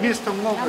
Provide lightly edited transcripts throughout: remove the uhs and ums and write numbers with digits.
Места много.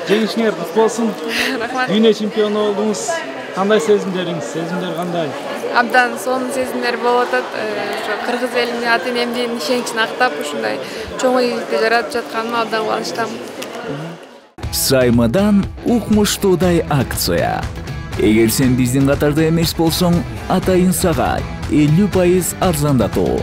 Жеңишиңер куту болсун. Дүйнө чемпиону болдуңуз. Кандай сезимдериңиз? Сезимдер кандай? Абдан сонун сезимдер болуп атат. Ошо кыргыз элине ата энемдин ишеничин актап ушундай чоң ийгиликти жаратып жатканыма абдан кубанычтамын. Саймадан укмуштуудай акция. Эгер сен биздин катарда эмес болсоң, атайын сага 50% арзандатуу.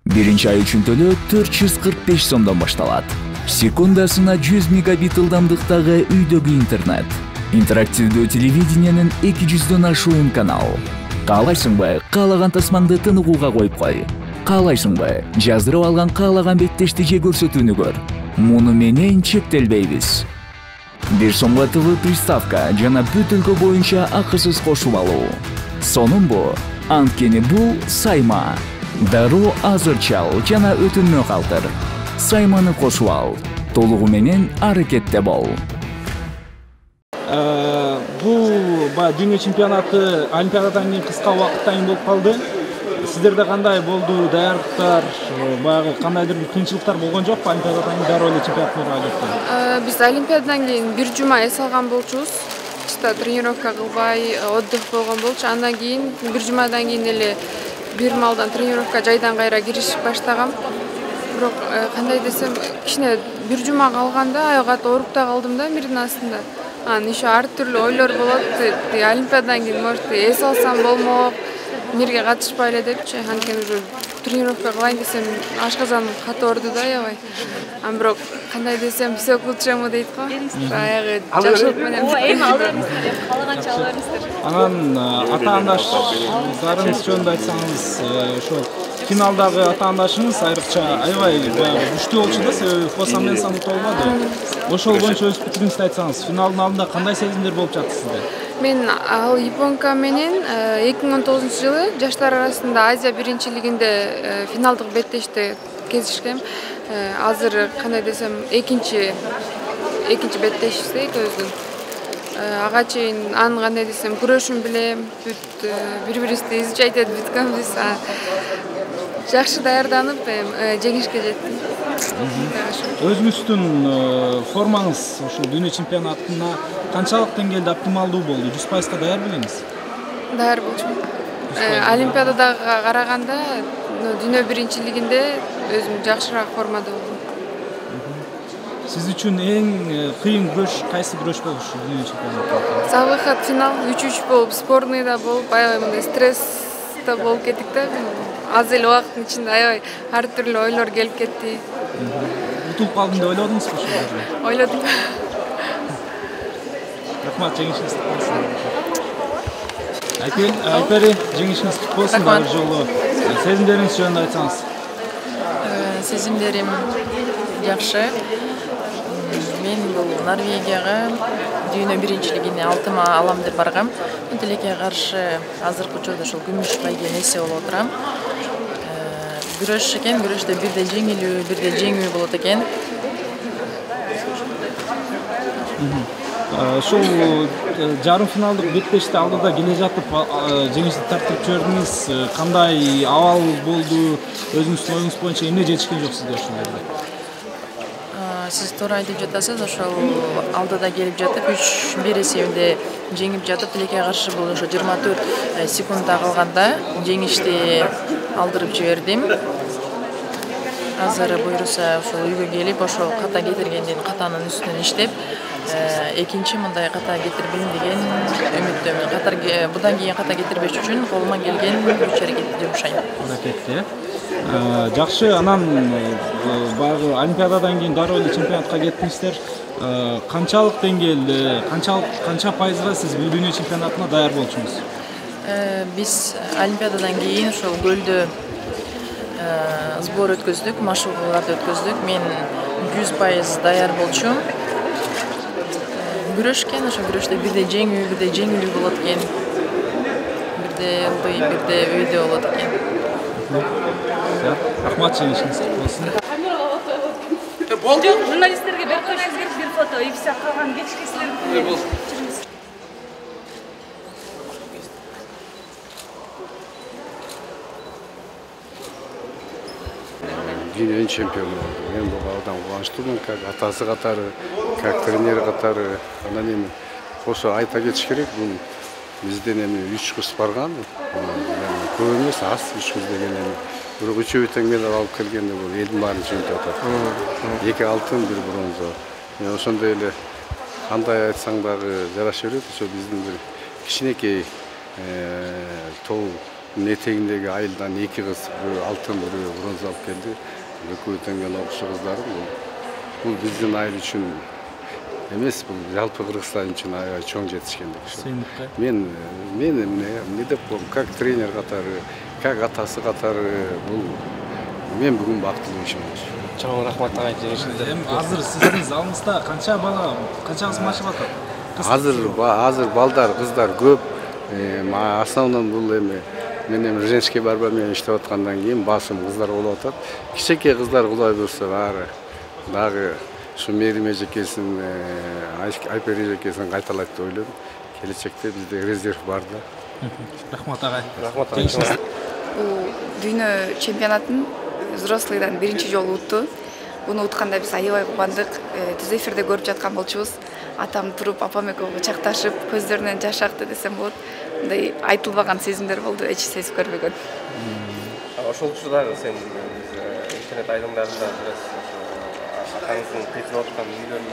Биринчи ай үчүн төлөө 445 сомдон башталат. Секундасына 100 мегабит ылдамдыктагы үйдөгү интернет. Интерактивдүү телевидениянын 200дөн ашуун канал. Каалайсыңбы, каалаган тасмаңды тыныгууга коюп кой. Каалайсыңбы, жаздырып алган каалаган беттешти же көрсөтүүнү көр. Муну менен чектелбейбиз. 1 сомго ТВ приставка жана бүт өлкө боюнча акысыз кошуп алуу. Сонун анткени бул Сайма. Дароо азыр чал жана өтүнмө калтыр. Сайманы кошуп ал. Толугу менен аракетте бол. Бул дүйнө чемпионаты Олимпиададан кийин кыска убакыттан болуп калды. Сиздерде кандай болду даярдыктар? Баягы кандайдыр бир кыйынчылыктар болгон жокпу Олимпиададан кийин дароо эле чемпионатка айлыктан? Биз Олимпиададан кийин бир жума эс алган болчубуз. Чыста тренировка кылбай, отдых болгон болчу. Андан кийин бир жумадан кийин эле бир малдан тренировка жайдан кайра киришип баштагам. Бирок кандай десем, кичине бир жума калганда аягат ооруп да калдым да мирдин астында. Еще ар түрлүү ойлор болот. Олимпиададан кийин может эс алсам болмок, мирге катышпай эле депчи. Анткени уже тренировка кылайын десем, ашказаным катуу ооруду да аябай. Бирок кандай десем, все к лучшему дейт го. Аягы жакшылык менен каалаганча аларыңыздар. Анан ата-андаштарыңыз жөнүндө айтсаңыз, ошо финалдагы ата-андашыңыз айрыкча аябай күчтүү болчу да, себеби Фосан менен болбоду. Ошол боюнча өз пикириңизди айтсаңыз, финалдын алдында кандай сезимдер болуп жатты сизде? Мен ал японка менен 2019-жылы жаштар арасында Азия биринчилигинде финалдык беттеште кезишкем. Азыр кандай десем, экинчи беттешибиз экөөбүздүн. Ага чейин анын кандай десем, күрөшүн билем, бири-бирибизди изучать этип бүткөнбүз. Жакшы даярданып, жеңишке жеттим. Өзүңүздүн формаңыз ошол дүйнө чемпионатына канчалык деңгээлде оптималдуу болду? 100% даяр белеңиз? Даяр болчумун. Олимпиадага караганда дүйнө биринчилигинде өзүм жакшыраак формада болдум. Сиз үчүн эң кыйын күрөш кайсы күрөш болушу дүйнө чемпионатында? За выход финал 3-3 болуп, спорныйда болуп, аябай мындай стрессте болуп кеттик да. Аз эле убакыттын ичинде аябай ар түрлүү ойлор келип кетти. Утулуп калдым деп ойлодуңузбу ошол? Ойлодум. Рахмат, жеңишиңиз куту болсун. Айпери, жеңишиңиз куту болсун бир жолу. Сезимдериңиз жөнүндө айтсаңыз. Сезимдерим жакшы. Мен бул Норвегияга дүйнө биринчилигине алтыма алам деп баргам. Тилекке каршы азыркы учурда ошол күмүш байгени эсе болуп отурам. Күрөш экен, күрөштө бирде жеңилүү, бирде жеңүү болот экен. Ошол жарым финалдык беттешти алдыда келе жатып жеңишти тартып жибердиңиз. Кандай абал болду? Өзүңүздүн оюңуз боюнча эмне жетишкен жок сизге ошол жерде? Сиз туура айтып жатасыз, ошол алдыда келип жатып 3-1 эсебинде жеңип жатып, тилекке каршы бул ошо 24 секундда калганда жеңишти алдырып жибердим. Азыр буйруса ошол үйгө келип, ошол ката кетиргендин катанын үстүнөн иштеп, экинчи мындай ката кетирбейм деген үмүттөмүн. Будан кийин ката кетирбеш үчүн колуман келген күч аракетти жумшайм. Аракетти. Жакшы, анан баягы Олимпиададан кийин дароо эле чемпионатка кеттиңиздер. Канчалык деңгээлде, канча пайызга сиз бул дүйнө чемпионатына даяр болчуңуз? Биз Олимпиададан кийин ошол көлдө сбор өткөздүк, машыгууларды өткөздүк. Мен 100% даяр болчумун. Күрөшкен, ошо күрөштө бирде жеңүү, бирде жеңилүү болот экен. Бирде ылдый, бирде өйдө болот экен. Рахмат, жеңишиңиз куттук болсун. Болду. Журналисттерге берип коюшуңуз керек бир фото, и все калган кечки силер. Дүйнөнүн чемпиону болду. Мен бул абдан кубанычтуумун, как атасы катары, как тренер катары. Анан эми ошо айта кетиш керек, бул бизден эми 3 кыз барган. Көп эмес, аз 3 кыз деген эми. Бирок үчөө тең медаль алып келгенде бул элдин баарын чемпион атат. 2 алтын, 1 бронза. Мен ошондой эле кандай айтсаң дагы жараша берет. Ошо биздин бир кичинекей тоо этегиндеги айылдан 2 кыз, бирөө алтын, бирөө бронза алып келди. Экөө теңген окушу кыздары бул биздин айыл үчүн эмес, бул жалпы Кыргызстан үчүн аябай чоң жетишкендик. Мен эмне деп коем, как тренер катары, как атасы катары бул мен бүгүн бактылуу ишим болчу. Чоң рахмат агай, жеңишиңиздер. Азыр сиздин залыңызда канча бала, канча кыз машык атат? Азыр балдар, кыздар көп. Основном бул эми мен женский борьба менен иштеп аткандан кийин басым кыздар болуп атат. Кичинекей кыздар Кудай буйрса баары дагы ушу Мерим эжекесин, Айпер эжекесин кайталайт деп ойлойм. Келечекте бизде резерв бар да. Рахмат агай. Рахмат агай. Бул дүйнө чемпионатын взрослыйдан биринчи жолу утту. Буну утканда биз аябай кубандык. Түз эфирде көрүп жаткан болчубуз. Атам туруп, апам экөө кучакташып, көздөрүнөн жаш акты десем болот. Мындай айтылбаган сезимдер болду, эч сезип көрбөгөн. Ошол учурда сен интернет айдыңдарында бираз атаңыздын кыйтып аткан үйлөрүн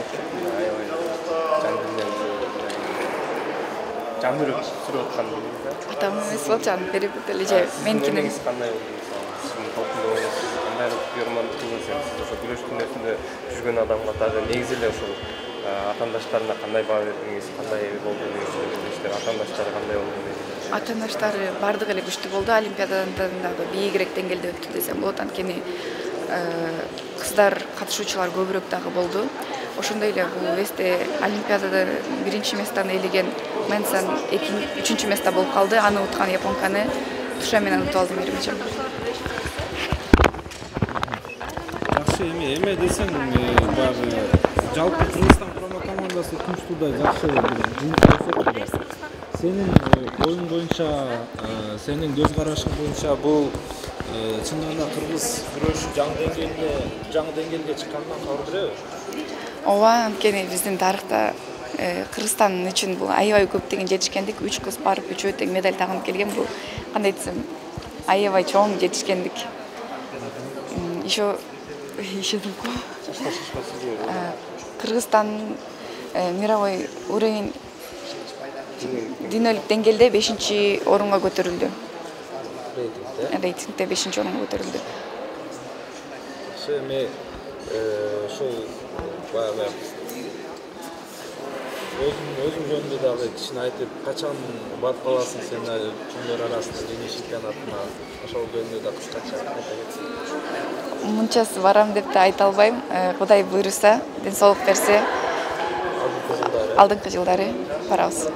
аябай жан жүрөк сүрүп аткан да. Атам эмес болчу, жан берип эле же меникини. Кандай болду? Сиздин толкундоо кандай күйөрмандык кылсаңыз, сиз ошо күрөш күнөсүндө жүргөн адам катары негизи эле ошол атаандаштарына кандай баа бердиңиз, кандай болду дегендер, атаандаштары кандай болду? Атаандаштары бардыгы эле күчтүү болду. Олимпиададан дагы бийигирээк деңгээлде өттү десем болот. Анткени кыздар катышуучулар көбүрөөк дагы болду. Ошондой эле бул весте Олимпиадада биринчи местаны ээлеген Мэнсон 3-үчүнчү место болуп калды. Аны уткан японканы туша менен утуп алдым эримче. Жакшы, эме десең, баягы жалпы Кыргызстан курама командасы күнчтүүда жакшы жумуш көрсөттү. Сенин оюң боюнча, сенин көз карашың боюнча бул чындыгында кыргыз күрөшү жаңы деңгээлге чыкканынан кабар береби? Ооба, анткени биздин тарыхта Кыргызстан үчүн бул аябай көптөгөн жетишкендик. 3 кыз барып, 3 тең медаль тагынып келген. Бул кандай десем, аябай чоң жетишкендик. Еще Кыргызстан мировой уровень дүйнөлүк деңгээлде 5-чи орунга көтөрүлдү. Рейтингде 5-чи орунга көтөрүлдү. Эми ошол баягы өзүң жөнүндө дагы кичине айтып, качан барып каласың сен чоңдор арасында дүйнө чемпионатына? Ошол жөнүндө да кыскача айта кетсең. Мынчасы барам деп да айта албайм. Кудай буйруса, ден соолук берсе, алдыңкы жылдары барабыз.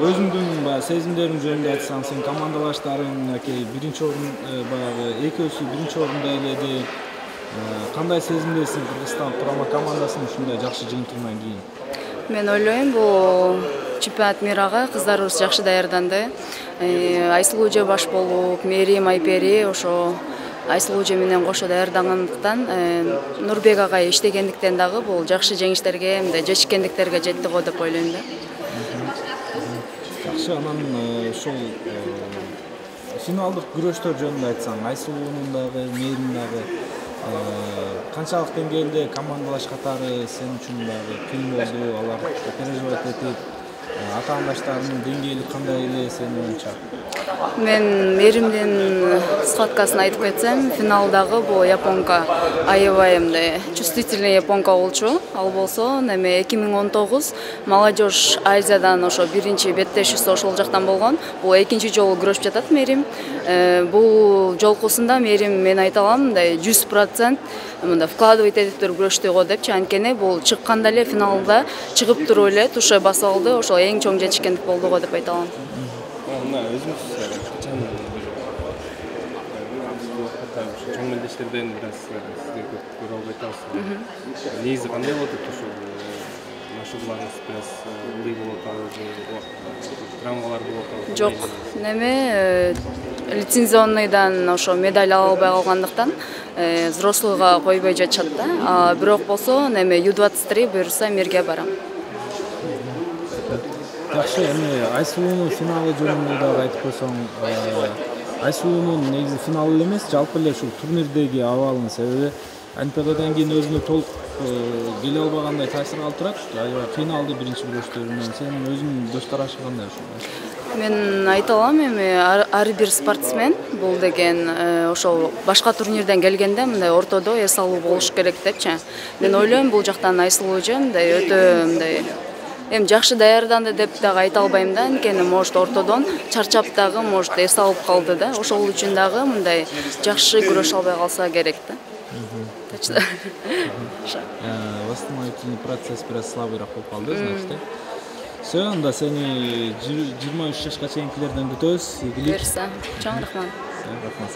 Өзүңдүн сезимдериң жөнүндө айтсаң, сен командалаштарың биринчи орун, баягы экөөсү биринчи орунду ээледи. Кандай сезимдесиң Кыргызстан курама командасынын ушундай жакшы жыйынтыгынан кийин? Мен ойлойм, бул чемпионат мирага кыздарыбыз жакшы даярданды. Айсулуу эже баш болуп, Мерим, Айпери ошо Айсулуу эже менен кошо даярдангандыктан, Нурбек агай иштегендиктен дагы бул жакшы жеңиштерге, мындай жетишкендиктерге жетти го деп ойлойм да. Жакшы, анан ошол финалдык күрөштөр жөнүндө айтсаң, Айсулуунун дагы, Мээрим дагы канчалык деңгээлде командалаш катары сен үчүн дагы кыйын болду, алар переживать этип, атаандаштарынын деңгээли кандай эле сенин оюңча? Мен Мээримдин схваткасын айтып кетсем, финалдагы бул японка аябай мындай чувствительный японка болчу. Ал болсо, неме 2019 молодежь Азиядан ошо биринчи беттешүүсү ошол жактан болгон. Бул экинчи жолу күрөшүп жатат Мээрим. Бул жолкусунда Мээрим мен айта алам, мындай 100% мындай вкладывать этип туруп күрөштү го депчи. Анткени бул чыкканда эле финалда чыгып туруп эле туше басып алды. Ошол эң чоң жетишкендик болду го деп айта алам. Чоңмелдештерден бираз сизге көрө албай атабыз. Негизи кандай болот ошол машыгууларыңыз бираз ылдый болуп атабы, травмалар болуп атабы? Жок, неме лицензионныйдан ошо медаль ала албай калгандыктан взрослыйга койбой жатышат да. Бирок болсо неме U23 буюрса Мирге барам. Жакшы, эми Айсулуунун финалы жөнүндө дагы айтып койсоң, Айсулуунун негизи финалы эле эмес, жалпы эле ушул турнирдеги абалын себеби Олимпиададан кийин өзүнө толук келе албагандай таасир калып турат. Аябай кыйналды биринчи күрөштөрүнөн. Сенин өзүнүн дост тарашың кандай ушул? Мен айта алам, эми ар бир спортсмен бул деген ошол башка турнирден келгенде мындай ортодо эс алуу болуш керек депчи. Мен ойлойм, бул жактан Айсулуу мындай өтө мындай жакшы даярданды деп дагы айта албайм да, анткени может ортодон чарчап дагы может эс алып калды да. Ошол үчүн дагы мындай жакшы күрөшө албай калса керек да. Восстановительный процесс бираз слабыйраак болуп калды, значит. Все, анда сени 23 жашка чейинкилерден күтөбүз. Буюрса, чоң рахмат. Рахмат.